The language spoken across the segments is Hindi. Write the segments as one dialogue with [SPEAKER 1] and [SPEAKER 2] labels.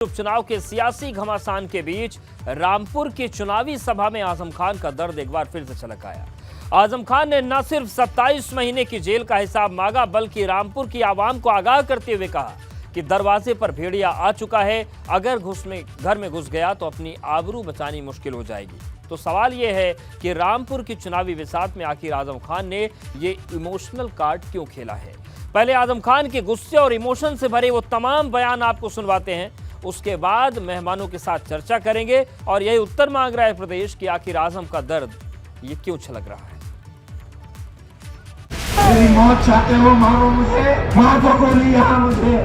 [SPEAKER 1] उपचुनाव के सियासी घमासान के बीच रामपुर की चुनावी सभा में आजम खान का दर्द एक बार फिर से छलक आया। आजम खान ने न सिर्फ 27 महीने की जेल का हिसाब मांगा, बल्कि रामपुर की आवाम को आगाह करते हुए कहा कि दरवाजे पर भेड़िया आ चुका है, अगर घर में घुस गया तो अपनी आबरू बचानी मुश्किल हो जाएगी। तो सवाल यह है कि रामपुर की चुनावी बिसात में आखिर आजम खान ने ये इमोशनल कार्ड क्यों खेला है। पहले आजम खान के गुस्से और इमोशन से भरे वो तमाम बयान आपको सुनवाते हैं, उसके बाद मेहमानों के साथ चर्चा करेंगे और यही उत्तर मांग रहा है प्रदेश कि आखिर आजम का दर्द ये क्यों छलक रहा है।
[SPEAKER 2] मेरी मौत चाहते हो, मारो मुझे, मार दो गोली यहाँ मुझे।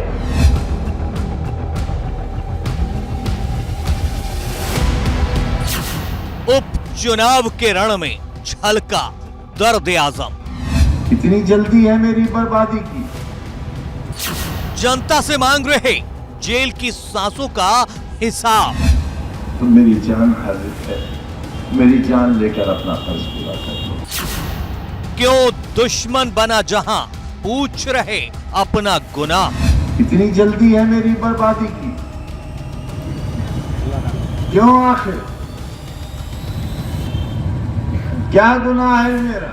[SPEAKER 3] उपचुनाव के रण में छलका दर्द आजम।
[SPEAKER 2] इतनी जल्दी है मेरी बर्बादी की।
[SPEAKER 3] जनता से मांग रहे जेल की सांसों का हिसाब।
[SPEAKER 2] तुम मेरी जान हाजिर है, मेरी जान लेकर अपना फर्ज पूरा कर लो।
[SPEAKER 3] क्यों दुश्मन बना जहां पूछ रहे अपना गुनाह।
[SPEAKER 2] इतनी जल्दी है मेरी बर्बादी की, क्यों आखिर क्या गुनाह है मेरा।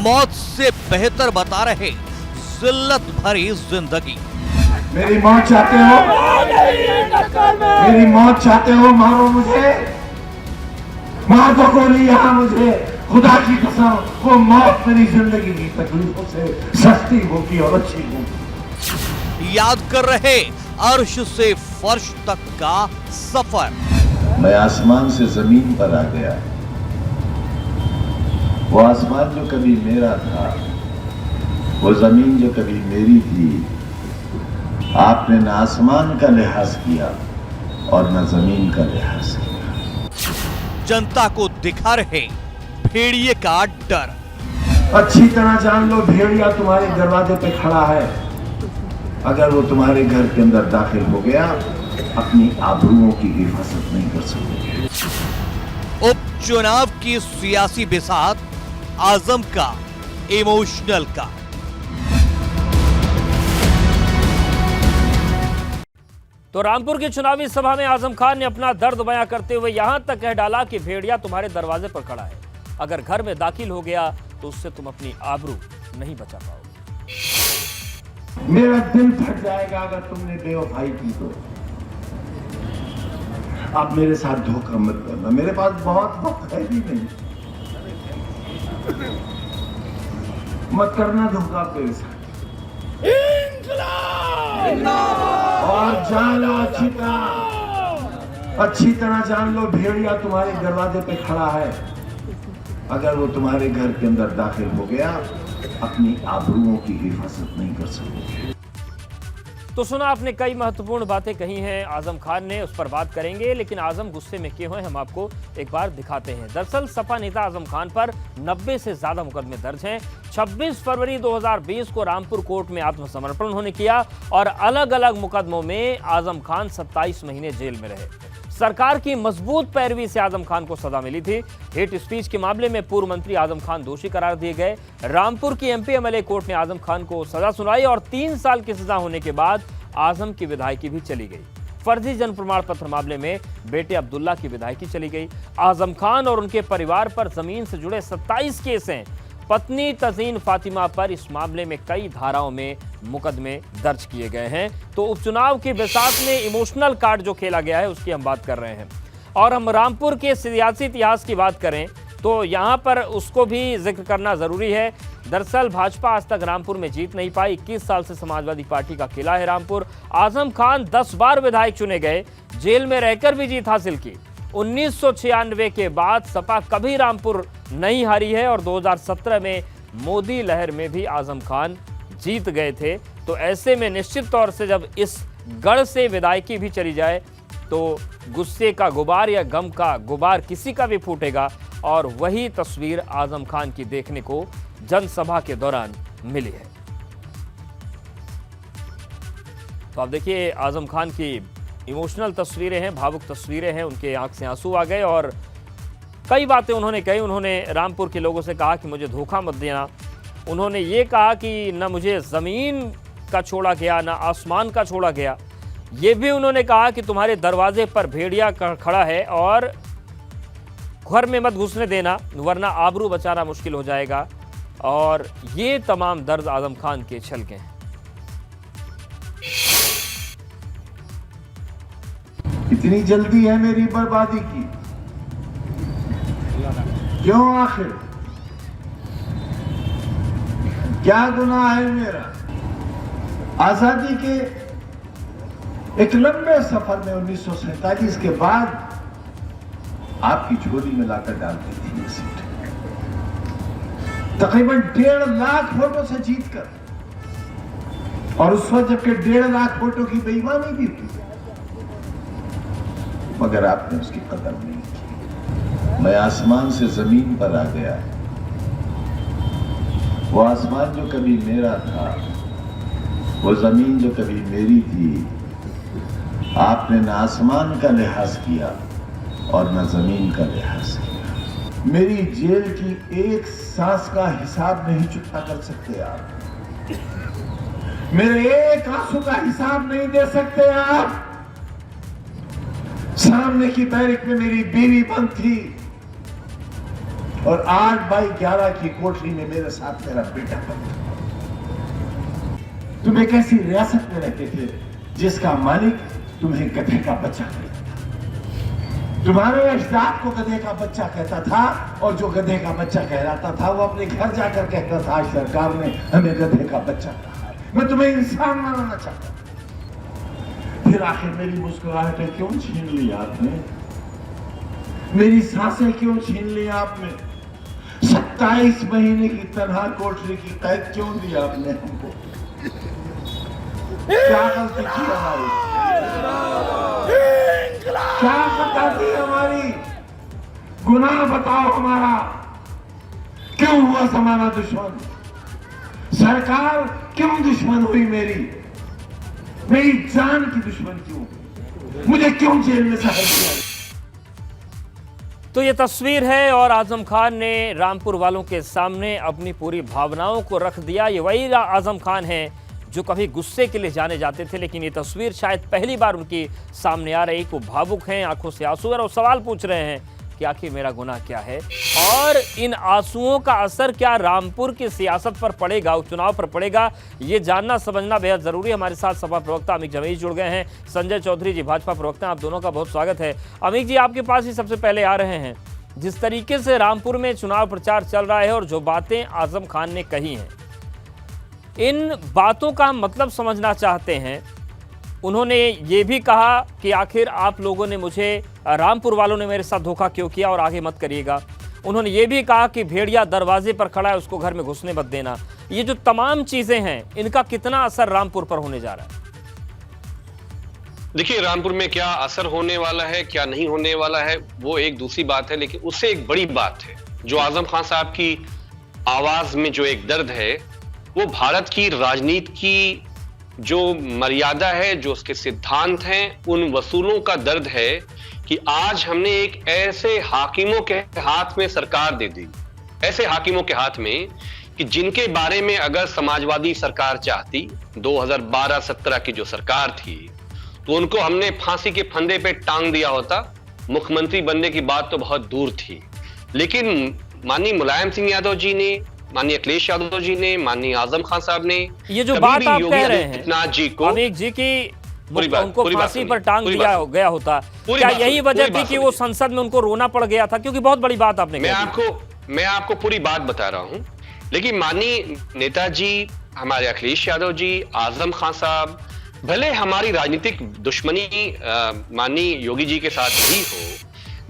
[SPEAKER 3] मौत से बेहतर बता रहे जिल्लत भरी जिंदगी।
[SPEAKER 2] मेरी मौत चाहते हो, मेरी मौत चाहते हो, मारो मुझे, मार दो गोली यहाँ मुझे। खुदा की कसम, वो मौत मेरी जिंदगी की तकलीफों से सस्ती होगी और अच्छी होगी।
[SPEAKER 3] याद कर रहे अर्श से फर्श तक का सफर।
[SPEAKER 2] मैं आसमान से जमीन पर आ गया। वो आसमान जो कभी मेरा था, वो जमीन जो कभी मेरी थी, आपने न आसमान का लिहाज किया और न जमीन का लिहाज किया।
[SPEAKER 3] जनता को दिखा रहे भेड़िए का डर।
[SPEAKER 2] अच्छी तरह जान लो, भेड़िया तुम्हारे दरवाजे पे खड़ा है, अगर वो तुम्हारे घर के अंदर दाखिल हो गया, अपनी आबरूओं की हिफाजत नहीं कर सकोगे।
[SPEAKER 3] उपचुनाव की सियासी बिसात, आजम का इमोशनल का।
[SPEAKER 1] तो रामपुर की चुनावी सभा में आजम खान ने अपना दर्द बयां करते हुए यहां तक कह डाला कि भेड़िया तुम्हारे दरवाजे पर खड़ा है, अगर घर में दाखिल हो गया तो उससे तुम अपनी आबरू नहीं बचा पाओगे।
[SPEAKER 2] मेरा दिल फट जाएगा अगर तुमने बेवफाई की तो। आप मेरे साथ धोखा मत करना, मेरे पास बहुत वक्त है भी नहीं। मत करना धोखा मेरे साथ। और जान लो, अच्छी तरह जान लो, भेड़िया तुम्हारे दरवाजे पे खड़ा है, अगर वो तुम्हारे घर के अंदर दाखिल हो गया, अपनी आबरूओं की हिफाजत नहीं कर सकोगे।
[SPEAKER 1] तो सुना आपने, कई महत्वपूर्ण बातें कही हैं आजम खान ने, उस पर बात करेंगे, लेकिन आजम गुस्से में क्यों हैं हम आपको एक बार दिखाते हैं। दरअसल सपा नेता आजम खान पर 90 से ज्यादा मुकदमे दर्ज हैं। 26 फरवरी 2020 को रामपुर कोर्ट में आत्मसमर्पण उन्होंने किया और अलग अलग मुकदमों में आजम खान 27 महीने जेल में रहे। सरकार की मजबूत पैरवी से आजम खान को सजा मिली थी। हेट स्पीच के मामले में पूर्व मंत्री आजम खान दोषी करार दिए गए। रामपुर की एमपी एमएलए कोर्ट ने आजम खान को सजा सुनाई और 3 साल की सजा होने के बाद आजम की विधायकी भी चली गई। फर्जी जन्म प्रमाण पत्र मामले में बेटे अब्दुल्ला की विधायकी चली गई। आजम खान और उनके परिवार पर जमीन से जुड़े 27 केस हैं। पत्नी तजीन फातिमा पर इस मामले में कई धाराओं में मुकदमे दर्ज किए गए हैं। तो उपचुनाव की बिसात में इमोशनल कार्ड जो खेला गया है उसकी हम बात कर रहे हैं। और हम रामपुर के सियासी इतिहास की बात करें तो यहाँ पर उसको भी जिक्र करना जरूरी है। दरअसल भाजपा आज तक रामपुर में जीत नहीं पाई। 21 साल से समाजवादी पार्टी का किला है रामपुर। आजम खान 10 बार विधायक चुने गए, जेल में रहकर भी जीत हासिल की। 1996 के बाद सपा कभी रामपुर नहीं हारी है और 2017 में मोदी लहर में भी आजम खान जीत गए थे। तो ऐसे में निश्चित तौर से जब इस गढ़ से विधायकी भी चली जाए तो गुस्से का गुबार या गम का गुबार किसी का भी फूटेगा और वही तस्वीर आजम खान की देखने को जनसभा के दौरान मिली है। तो आप देखिए, आजम खान की इमोशनल तस्वीरें हैं, भावुक तस्वीरें हैं, उनके आंख से आंसू आ गए और कई बातें उन्होंने कही। उन्होंने रामपुर के लोगों से कहा कि मुझे धोखा मत देना। उन्होंने ये कहा कि न मुझे जमीन का छोड़ा गया, न आसमान का छोड़ा गया। ये भी उन्होंने कहा कि तुम्हारे दरवाजे पर भेड़िया खड़ा है और घर में मत घुसने देना वरना आबरू बचाना मुश्किल हो जाएगा। और ये तमाम दर्द आजम खान के छलके हैं।
[SPEAKER 2] इतनी जल्दी है मेरी बर्बादी की, क्यों आखिर? क्या गुनाह है मेरा? आजादी के एक लंबे सफर में 1947 के बाद आपकी झोली में लाकर डालती थी ये सीट, तकरीबन 1.5 लाख वोटों से जीतकर, और उस वक्त जबकि 1.5 लाख वोटों की बेईमानी भी हुई, मगर आपने उसकी कदर नहीं की। मैं आसमान से जमीन पर आ गया, वो आसमान जो कभी मेरा था, वो जमीन जो कभी मेरी थी, आपने न आसमान का लिहाज किया और न जमीन का लिहाज किया। मेरी जेल की एक सांस का हिसाब नहीं चुकता कर सकते आप, मेरे एक आंसू का हिसाब नहीं दे सकते आप। सामने की बैरक में मेरी बीवी बंद थी और 8x11 की कोठरी में मेरे साथ मेरा बेटा बंद था। तुम एक ऐसी रियासत में रहते थे जिसका मालिक तुम्हें गधे का बच्चा कहता था। तुम्हारे अजदाद को गधे का बच्चा कहता था, और जो गधे का बच्चा कहलाता था वो अपने घर जाकर कहता था आज सरकार ने हमें गधे का बच्चा कहा। मैं तुम्हें इंसान मानना चाहता। फिर आखिर मेरी मुस्कुराहटें क्यों छीन ली आपने? मेरी सांसें क्यों छीन ली आपने? 27 महीने की तनहा कोठरी की कैद क्यों दी आपने हमको? क्या गलती की हमारी? क्या खता थी हमारी? गुनाह बताओ हमारा। क्यों हुआ हमारा दुश्मन? सरकार क्यों दुश्मन हुई मेरी? मेरी जान की दुश्मन क्यों? मुझे क्यों जेल में सजा दिया?
[SPEAKER 1] तो ये तस्वीर है और आजम खान ने रामपुर वालों के सामने अपनी पूरी भावनाओं को रख दिया। ये वही आजम खान है जो कभी गुस्से के लिए जाने जाते थे, लेकिन ये तस्वीर शायद पहली बार उनकी सामने आ रही। वो भावुक हैं, आंखों से आंसू है और सवाल पूछ रहे हैं कि आखिर मेरा गुनाह क्या है, और इन आंसुओं का असर क्या रामपुर की सियासत पर पड़ेगा, उपचुनाव पर पड़ेगा, ये जानना समझना बेहद जरूरी है। हमारे साथ सपा प्रवक्ता अमित जमीर जुड़ गए हैं, संजय चौधरी जी भाजपा प्रवक्ता, आप दोनों का बहुत स्वागत है। अमित जी, आपके पास ही सबसे पहले आ रहे हैं। जिस तरीके से रामपुर में चुनाव प्रचार चल रहा है और जो बातें आजम खान ने कही हैं, इन बातों का मतलब समझना चाहते हैं। उन्होंने ये भी कहा कि आखिर आप लोगों ने मुझे, रामपुर वालों ने मेरे साथ धोखा क्यों किया और आगे मत करिएगा। उन्होंने ये भी कहा कि भेड़िया दरवाजे पर खड़ा है, उसको घर में घुसने मत देना। ये जो तमाम चीजें हैं, इनका कितना असर रामपुर पर होने जा रहा है?
[SPEAKER 4] देखिए, रामपुर में क्या असर होने वाला है, क्या नहीं होने वाला है, वो एक दूसरी बात है, लेकिन उससे एक बड़ी बात है जो आजम खान साहब की आवाज में जो एक दर्द है, वो भारत की राजनीति की जो मर्यादा है, जो उसके सिद्धांत हैं, उन वसूलों का दर्द है कि आज हमने एक ऐसे हाकिमों के हाथ में सरकार दे दी, ऐसे हाकिमों के हाथ में कि जिनके बारे में अगर समाजवादी सरकार चाहती, 2012-17 की जो सरकार थी, तो उनको हमने फांसी के फंदे पे टांग दिया होता। मुख्यमंत्री बनने की बात तो बहुत दूर थी, लेकिन माननीय मुलायम सिंह यादव जी ने, माननीय अखिलेश यादव जी ने, माननीय आजम खान साहब ने,
[SPEAKER 1] ये जो बात आप कह रहे हैं
[SPEAKER 4] आदित्यनाथ जी को,
[SPEAKER 1] अमित जी की उनको फांसी पर टांग दिया गया होता, क्या यही वजह थी कि वो संसद में उनको रोना पड़ गया था? क्योंकि बहुत बड़ी बात आपने
[SPEAKER 4] मैं आपको पूरी बात बता रहा हूं। लेकिन माननीय नेताजी, हमारे अखिलेश यादव जी, आजम खान साहब, भले हमारी राजनीतिक दुश्मनी माननीय योगी जी के साथ ही हो,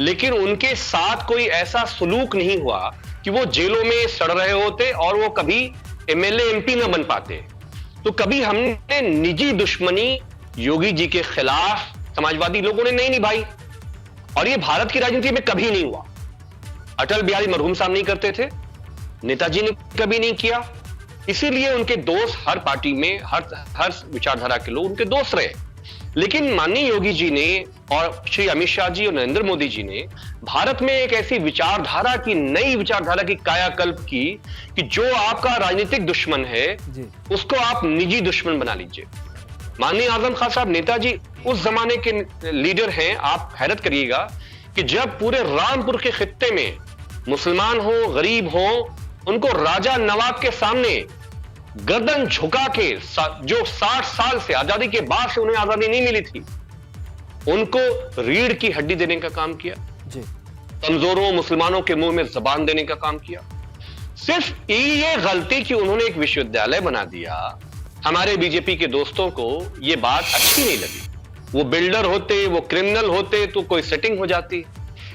[SPEAKER 4] लेकिन उनके साथ कोई ऐसा सुलूक नहीं हुआ कि वो जेलों में सड़ रहे होते और वो कभी एमएलए एमपी न बन पाते। तो कभी हमने निजी दुश्मनी योगी जी के खिलाफ समाजवादी लोगों ने नहीं निभाई, और ये भारत की राजनीति में कभी नहीं हुआ। अटल बिहारी मरहूम साहब नहीं करते थे, नेताजी ने कभी नहीं किया, इसीलिए उनके दोस्त हर पार्टी में, हर विचारधारा के लोग उनके दोस्त रहे। लेकिन माननीय योगी जी ने और श्री अमित शाह जी और नरेंद्र मोदी जी ने भारत में एक ऐसी विचारधारा की, नई विचारधारा की कायाकल्प की कि जो आपका राजनीतिक दुश्मन है, उसको आप निजी दुश्मन बना लीजिए। माननीय आजम खान साहब, नेताजी उस जमाने के लीडर हैं, आप हैरत करिएगा कि जब पूरे रामपुर के खित्ते में मुसलमान हो, गरीब हो, उनको राजा नवाब के सामने गर्दन झुका के, जो 60 साल से आजादी के बाद से उन्हें आजादी नहीं मिली थी, उनको रीढ़ की हड्डी देने का काम किया
[SPEAKER 1] जी।
[SPEAKER 4] कमजोरों मुसलमानों के मुंह में जबान देने का काम किया। सिर्फ ये गलती कि उन्होंने एक विश्वविद्यालय बना दिया, हमारे बीजेपी के दोस्तों को ये बात अच्छी नहीं लगी। वो बिल्डर होते, वो क्रिमिनल होते तो कोई सेटिंग हो जाती,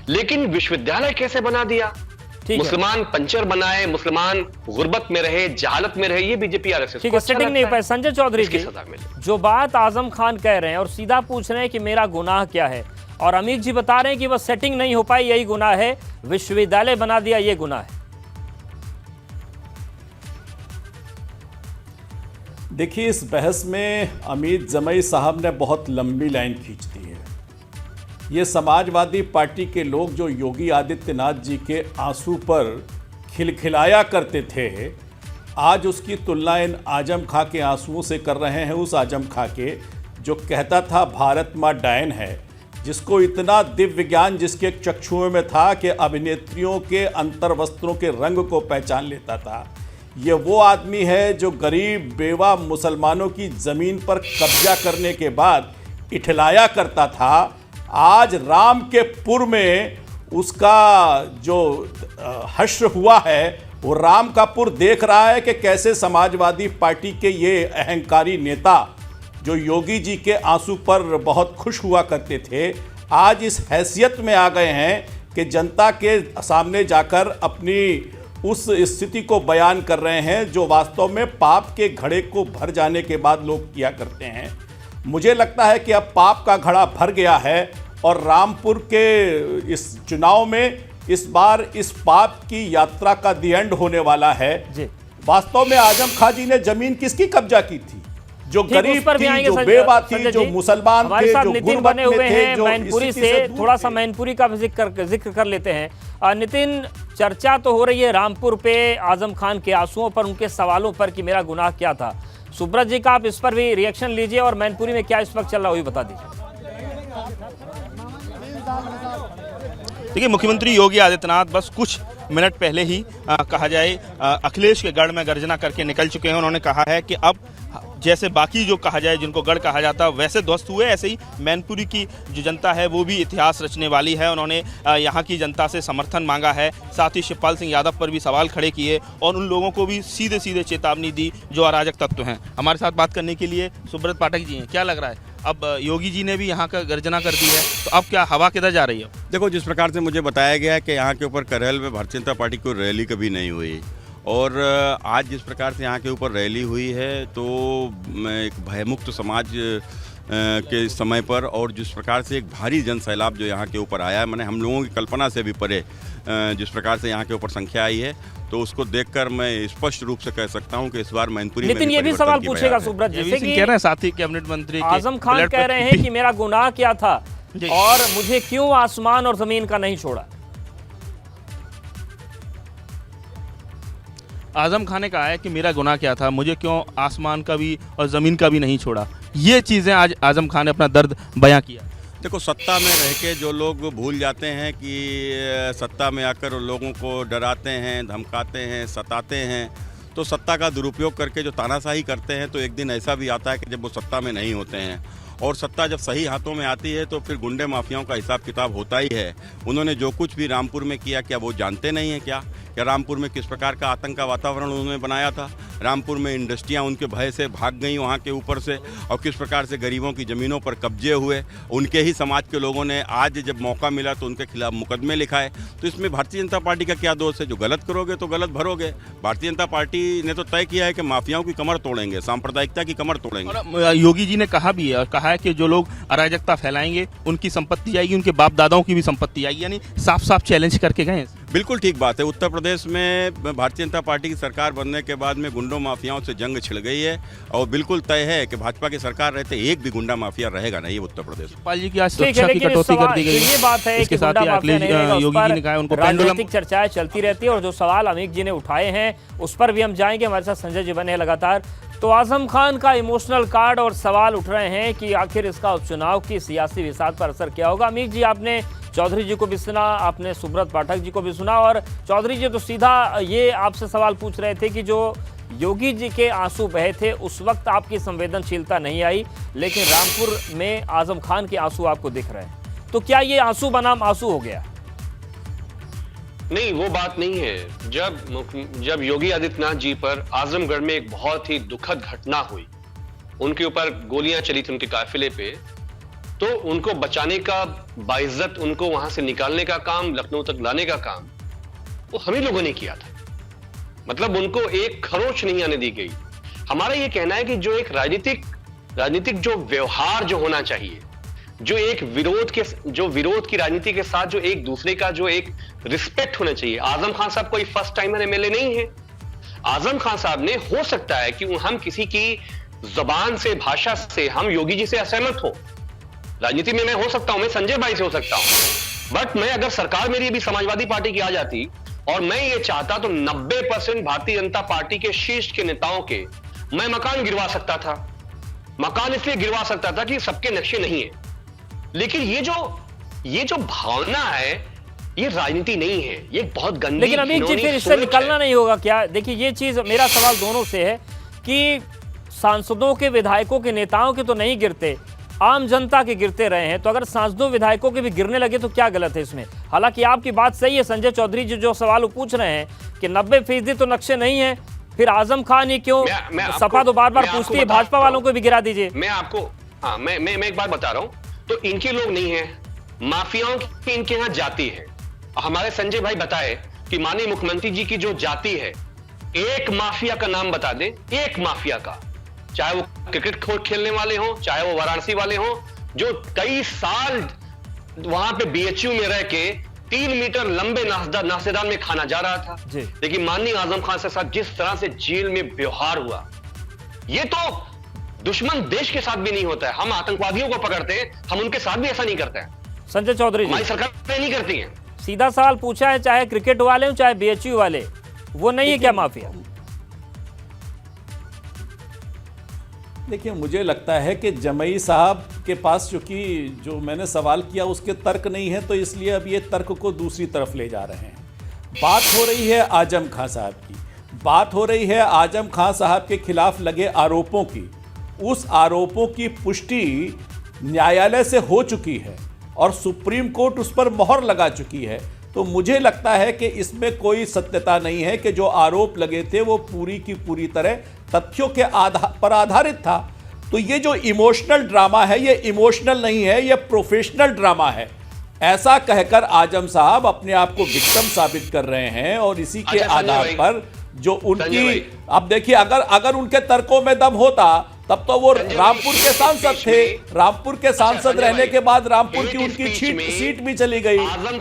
[SPEAKER 4] लेकिन विश्वविद्यालय कैसे बना दिया, मुसलमान पंचर बनाए, मुसलमान गुर्बत में रहे, जहालत में रहे, ये बीजेपी आरएसएस
[SPEAKER 1] ठीक है, सेटिंग नहीं पाए। संजय चौधरी जी,
[SPEAKER 4] सजा मिले।
[SPEAKER 1] जो बात आजम खान कह रहे हैं और सीधा पूछ रहे हैं कि मेरा गुनाह क्या है, और अमीर जी बता रहे हैं कि बस सेटिंग नहीं हो पाई यही गुनाह है, विश्वविद्यालय बना दिया ये गुनाह है।
[SPEAKER 5] देखिए, इस बहस में अमित जमई साहब ने बहुत लंबी लाइन खींच दी है। ये समाजवादी पार्टी के लोग जो योगी आदित्यनाथ जी के आंसू पर खिलखिलाया करते थे, आज उसकी तुलना इन आजम खां के आंसुओं से कर रहे हैं। उस आजम खां के जो कहता था भारत माँ डायन है, जिसको इतना दिव्य ज्ञान जिसके चक्षुओं में था कि अभिनेत्रियों के अंतर्वस्त्रों के रंग को पहचान लेता था। ये वो आदमी है जो गरीब बेवा मुसलमानों की ज़मीन पर कब्जा करने के बाद इठलाया करता था। आज राम के पुर में उसका जो हश्र हुआ है, वो राम का पुर देख रहा है कि कैसे समाजवादी पार्टी के ये अहंकारी नेता जो योगी जी के आंसू पर बहुत खुश हुआ करते थे, आज इस हैसियत में आ गए हैं कि जनता के सामने जाकर अपनी उस स्थिति को बयान कर रहे हैं जो वास्तव में पाप के घड़े को भर जाने के बाद लोग किया करते हैं। मुझे लगता है कि अब पाप का घड़ा भर गया है और रामपुर के इस चुनाव में इस बार इस पाप की यात्रा का दी एंड होने वाला है। वास्तव में आजम खां जी ने जमीन किसकी कब्जा की थी? जो गरीब थी, जो बेवा थी, जो मुसलमान थे, जो
[SPEAKER 1] नितिन बने हुए हैं मैनपुरी से। थोड़ा सा मैनपुरी का जिक्र कर लेते हैं। नितिन, चर्चा तो हो रही है रामपुर पे आजम खान के आंसुओं पर, उनके सवालों पर कि मेरा गुनाह क्या था। सुब्रत जी का आप इस पर भी रिएक्शन लीजिए, और मैनपुरी में क्या इस वक्त चल रहा है वो भी बता दीजिए।
[SPEAKER 6] देखिए, मुख्यमंत्री योगी आदित्यनाथ बस कुछ मिनट पहले ही कहा जाए अखिलेश के गढ़ में गर्जना करके निकल चुके हैं। उन्होंने कहा है कि अब जैसे बाकी जो कहा जाए जिनको गढ़ कहा जाता है वैसे ध्वस्त हुए, ऐसे ही मैनपुरी की जो जनता है वो भी इतिहास रचने वाली है। उन्होंने यहाँ की जनता से समर्थन मांगा है, साथ ही शिवपाल सिंह यादव पर भी सवाल खड़े किए और उन लोगों को भी सीधे सीधे चेतावनी दी जो अराजक तत्व हैं। हमारे साथ बात करने के लिए सुब्रत पाठक जी हैं। क्या लग रहा है, अब योगी जी ने भी यहाँ का गर्जना कर दी है, तो अब क्या हवा किधर जा रही है?
[SPEAKER 7] देखो, जिस प्रकार से मुझे बताया गया है कि यहाँ के ऊपर करहल में भारतीय जनता पार्टी की रैली कभी नहीं हुई, और आज जिस प्रकार से यहाँ के ऊपर रैली हुई है, तो एक भयमुक्त समाज के समय पर, और जिस प्रकार से एक भारी जन सैलाब जो यहाँ के ऊपर आया है, मैंने हम लोगों की कल्पना से भी परे जिस प्रकार से यहाँ के ऊपर संख्या आई है, तो उसको देखकर मैं स्पष्ट रूप से कह सकता हूँ कि इस बार मैनपुरी में
[SPEAKER 1] लेकिन ये भी सवाल पूछेगा सुब्रत जी से कि
[SPEAKER 6] कह रहे हैं साथी कैबिनेट मंत्री
[SPEAKER 1] आजम खान कह रहे हैं कि मेरा गुनाह क्या था और मुझे क्यों आसमान और जमीन का नहीं छोड़ा।
[SPEAKER 6] आजम खान ने कहा है कि मेरा गुनाह क्या था, मुझे क्यों आसमान का भी और ज़मीन का भी नहीं छोड़ा। ये चीज़ें आज आजम खान ने अपना दर्द बयां किया।
[SPEAKER 7] देखो, सत्ता में रह के जो लोग भूल जाते हैं कि सत्ता में आकर लोगों को डराते हैं, धमकाते हैं, सताते हैं, तो सत्ता का दुरुपयोग करके जो तानाशाही करते हैं, तो एक दिन ऐसा भी आता है कि जब वो सत्ता में नहीं होते हैं और सत्ता जब सही हाथों में आती है तो फिर गुंडे माफियाओं का हिसाब किताब होता ही है। उन्होंने जो कुछ भी रामपुर में किया, क्या वो जानते नहीं हैं क्या रामपुर में किस प्रकार का आतंक का वातावरण उन्होंने बनाया था? रामपुर में इंडस्ट्रियां उनके भय से भाग गई वहां के ऊपर से, और किस प्रकार से गरीबों की ज़मीनों पर कब्जे हुए। उनके ही समाज के लोगों ने आज जब मौका मिला तो उनके खिलाफ मुकदमे लिखाए। तो इसमें भारतीय जनता पार्टी का क्या दोष है? जो गलत करोगे तो गलत भरोगे। भारतीय जनता पार्टी ने तो तय किया है कि माफियाओं की कमर तोड़ेंगे, सांप्रदायिकता की कमर तोड़ेंगे।
[SPEAKER 6] योगी जी ने कहा भी है और कहा है कि जो लोग अराजकता फैलाएंगे उनकी संपत्ति जाएगी, उनके बाप दादाओं की भी संपत्ति आएगी, यानी साफ साफ चैलेंज करके गए।
[SPEAKER 7] बिल्कुल ठीक बात है। उत्तर प्रदेश में भारतीय जनता पार्टी की सरकार बनने के बाद में गुंडों माफियाओं से जंग छिड़ गई है, और बिल्कुल तय है कि भाजपा की सरकार रहते एक भी गुंडा माफिया रहेगा नहीं उत्तर प्रदेश।
[SPEAKER 6] पाल जी की आज सुरक्षा की कटौती कर दी गई।
[SPEAKER 1] ये बात है
[SPEAKER 6] इसके साथ ही अखिलेश योगी जी ने कहा उनको
[SPEAKER 1] राजनीतिक चर्चाएं चलती रहती है, और जो सवाल अमित जी ने उठाए हैं उस पर भी हम जाएंगे। हमारे साथ संजय जी बने हैं लगातार। तो आजम खान का इमोशनल कार्ड और सवाल उठ रहे हैं कि आखिर इसका उपचुनाव की सियासी बिसात पर असर क्या होगा। अमीर जी, आपने चौधरी जी को भी सुना, आपने सुब्रत पाठक जी को भी सुना, और चौधरी जी तो सीधा ये आपसे सवाल पूछ रहे थे कि जो योगी जी के आंसू बहे थे उस वक्त आपकी संवेदनशीलता नहीं आई, लेकिन रामपुर में आजम खान के आंसू आपको दिख रहे हैं, तो क्या ये आंसू बनाम आंसू हो गया?
[SPEAKER 4] नहीं, वो बात नहीं है। जब योगी आदित्यनाथ जी पर आजमगढ़ में एक बहुत ही दुखद घटना हुई, उनके ऊपर गोलियां चली थी उनके काफिले पे, तो उनको बचाने का, बाइज्जत उनको वहां से निकालने का काम, लखनऊ तक लाने का काम वो हम ही लोगों ने किया था। मतलब उनको एक खरोच नहीं आने दी गई। हमारा ये कहना है कि जो एक राजनीतिक जो व्यवहार जो होना चाहिए, जो एक विरोध की राजनीति के साथ जो एक दूसरे का जो एक रिस्पेक्ट होना चाहिए। आजम खान साहब कोई फर्स्ट टाइमर एमएलए नहीं है। आजम खान साहब ने, हो सकता है कि हम किसी की जबान से, भाषा से हम योगी जी से असहमत हो, राजनीति में मैं हो सकता हूं, मैं संजय भाई से हो सकता हूं, बट मैं अगर सरकार मेरी भी समाजवादी पार्टी की आ जाती और मैं ये चाहता तो 90% भारतीय जनता पार्टी के शीर्ष के नेताओं के मैं मकान गिरवा सकता था। मकान इसलिए गिरवा सकता था कि सबके नक्शे नहीं है, लेकिन ये जो भावना है ये राजनीति नहीं है, ये बहुत गंदी,
[SPEAKER 1] लेकिन अमीर जी फिर इससे निकलना नहीं होगा क्या? देखिए, ये चीज, मेरा सवाल दोनों से है कि सांसदों के, विधायकों के, नेताओं के तो नहीं गिरते, आम जनता के गिरते रहे हैं, तो अगर सांसदों विधायकों के भी गिरने लगे तो क्या गलत है इसमें? हालांकि आपकी बात सही है, संजय चौधरी जी जो सवाल पूछ रहे हैं कि 90% तो नक्शे नहीं है, फिर आजम खान ही क्यों? सपा तो बार बार पूछती है, भाजपा वालों को भी गिरा दीजिए।
[SPEAKER 4] मैं एक बात बता रहा हूं, तो इनके लोग नहीं है, माफियाओं की इनके यहां जाति है। हमारे संजय भाई बताए कि माननीय मुख्यमंत्री जी की जो जाति है, एक माफिया का नाम बता दें, एक माफिया का, चाहे वो क्रिकेट खेलने वाले हों, चाहे वो वाराणसी वाले हों, जो कई साल वहां पे बीएचयू में रह के 3 मीटर लंबे नासेदान में खाना जा रहा था। लेकिन माननीय आजम खान के साथ जिस तरह से जेल में व्यवहार हुआ, ये तो दुश्मन देश के साथ भी नहीं होता है। हम आतंकवादियों को पकड़ते हैं, हम उनके साथ भी ऐसा नहीं करते हैं।
[SPEAKER 1] संजय चौधरी जी,
[SPEAKER 4] हमारी सरकार नहीं करती है।
[SPEAKER 1] सीधा सवाल पूछा है, चाहे क्रिकेट वाले हो चाहे बीएचयू वाले, वो नहीं है क्या माफिया?
[SPEAKER 5] देखिए, मुझे लगता है कि जमई साहब के पास चूंकि जो मैंने सवाल किया उसके तर्क नहीं है, तो इसलिए अब ये तर्क को दूसरी तरफ ले जा रहे हैं। बात हो रही है आजम खान साहब की, बात हो रही है आजम खान साहब के खिलाफ लगे आरोपों की। उस आरोपों की पुष्टि न्यायालय से हो चुकी है और सुप्रीम कोर्ट उस पर मोहर लगा चुकी है। तो मुझे लगता है कि इसमें कोई सत्यता नहीं है कि जो आरोप लगे थे वो पूरी की पूरी तरह तथ्यों के पर आधारित था। तो ये जो इमोशनल ड्रामा है, ये इमोशनल नहीं है, ये प्रोफेशनल ड्रामा है। ऐसा कहकर आजम साहब अपने आप को विक्टिम साबित कर रहे हैं और इसी के आधार पर जो उनकी, अब देखिए, अगर उनके तर्कों में दम होता तब तो वो रामपुर के सांसद थे। रामपुर के सांसद रहने के बाद रामपुर की उनकी सीट भी चली गई,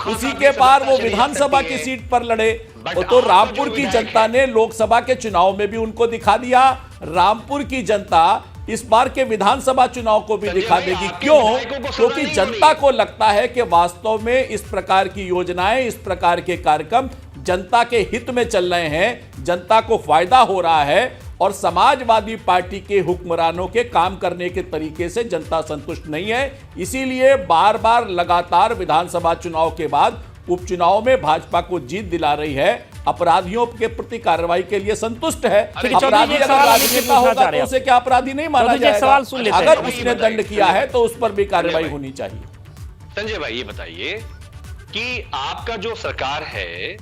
[SPEAKER 5] उसी के बाद वो विधानसभा की सीट पर लड़े। तो रामपुर की जनता ने लोकसभा के चुनाव में भी उनको दिखा दिया, रामपुर की जनता इस बार के विधानसभा चुनाव को भी दिखा देगी। क्यों? क्योंकि जनता को लगता है कि वास्तव में इस प्रकार की योजनाएं, इस प्रकार के कार्यक्रम जनता के हित में चल रहे हैं, जनता को फायदा हो रहा है और समाजवादी पार्टी के हुक्मरानों के काम करने के तरीके से जनता संतुष्ट नहीं है। इसीलिए बार बार लगातार विधानसभा चुनाव के बाद उपचुनाव में भाजपा को जीत दिला रही है। अपराधियों के प्रति कार्रवाई के लिए संतुष्ट है। अपराधी अगर राजनेता होगा तो उसे क्या अपराधी नहीं माना जाएगा? अगर उसने दंड किया है तो उस पर भी कार्रवाई होनी चाहिए।
[SPEAKER 4] संजय भाई, ये बताइए कि आपका जो सरकार है,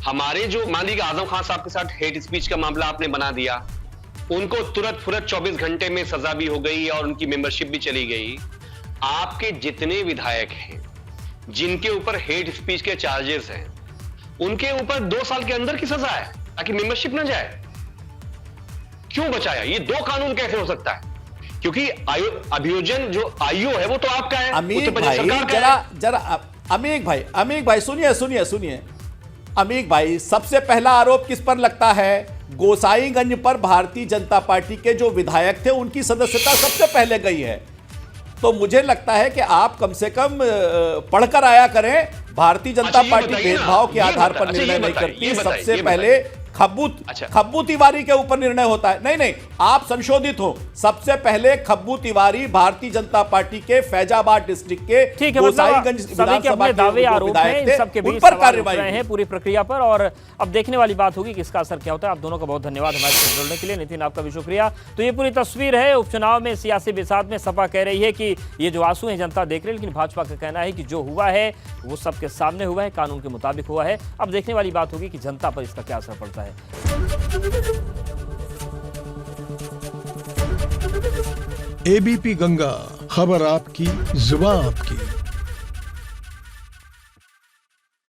[SPEAKER 4] हमारे जो, मान लीजिए आजम खान साहब के साथ हेट स्पीच का मामला आपने बना दिया, उनको तुरंत 24 घंटे में सजा भी हो गई और उनकी मेंबरशिप भी चली गई। आपके जितने विधायक हैं जिनके ऊपर हेट स्पीच के चार्जेस हैं, उनके ऊपर 2 साल के अंदर की सजा है ताकि मेंबरशिप ना जाए। क्यों बचाया? ये 2 कानून कैसे हो सकता है? क्योंकि अभियोजन जो आईओ है वो तो आपका है,
[SPEAKER 5] अमीक भाई, जरा अमीक भाई सुनिए। अमीक भाई, सबसे पहला आरोप किस पर लगता है? गोसाईगंज पर भारतीय जनता पार्टी के जो विधायक थे उनकी सदस्यता सबसे पहले गई है। तो मुझे लगता है कि आप कम से कम पढ़कर आया करें। भारतीय जनता पार्टी भेदभाव के आधार पर निर्णय नहीं करती। सबसे पहले
[SPEAKER 4] अच्छा।
[SPEAKER 5] खब्बू तिवारी के ऊपर निर्णय होता है। नहीं, आप संशोधित हो। सबसे पहले खब्बू तिवारी भारतीय जनता पार्टी के फैजाबाद डिस्ट्रिक्ट के
[SPEAKER 1] ठीक है,
[SPEAKER 5] गोसाईगंज
[SPEAKER 1] सभी के अपने दावे आरोप हैं, इन सबके बीच सवाल उठ रहे हैं पूरी प्रक्रिया पर, और अब देखने वाली बात होगी कि इसका असर क्या होता है। आप दोनों का बहुत धन्यवाद हमारे साथ जुड़ने के लिए। नितिन, आपका भी शुक्रिया। तो ये पूरी तस्वीर है उपचुनाव में सियासी बिसात में। सपा कह रही है कि ये जो आंसू है जनता देख रही है, लेकिन भाजपा का कहना है कि जो हुआ है वो सबके सामने हुआ है, कानून के मुताबिक हुआ है। अब देखने वाली बात होगी कि जनता पर इसका क्या असर पड़ता है।
[SPEAKER 8] एबीपी गंगा, खबर आपकी, जुबान आपकी।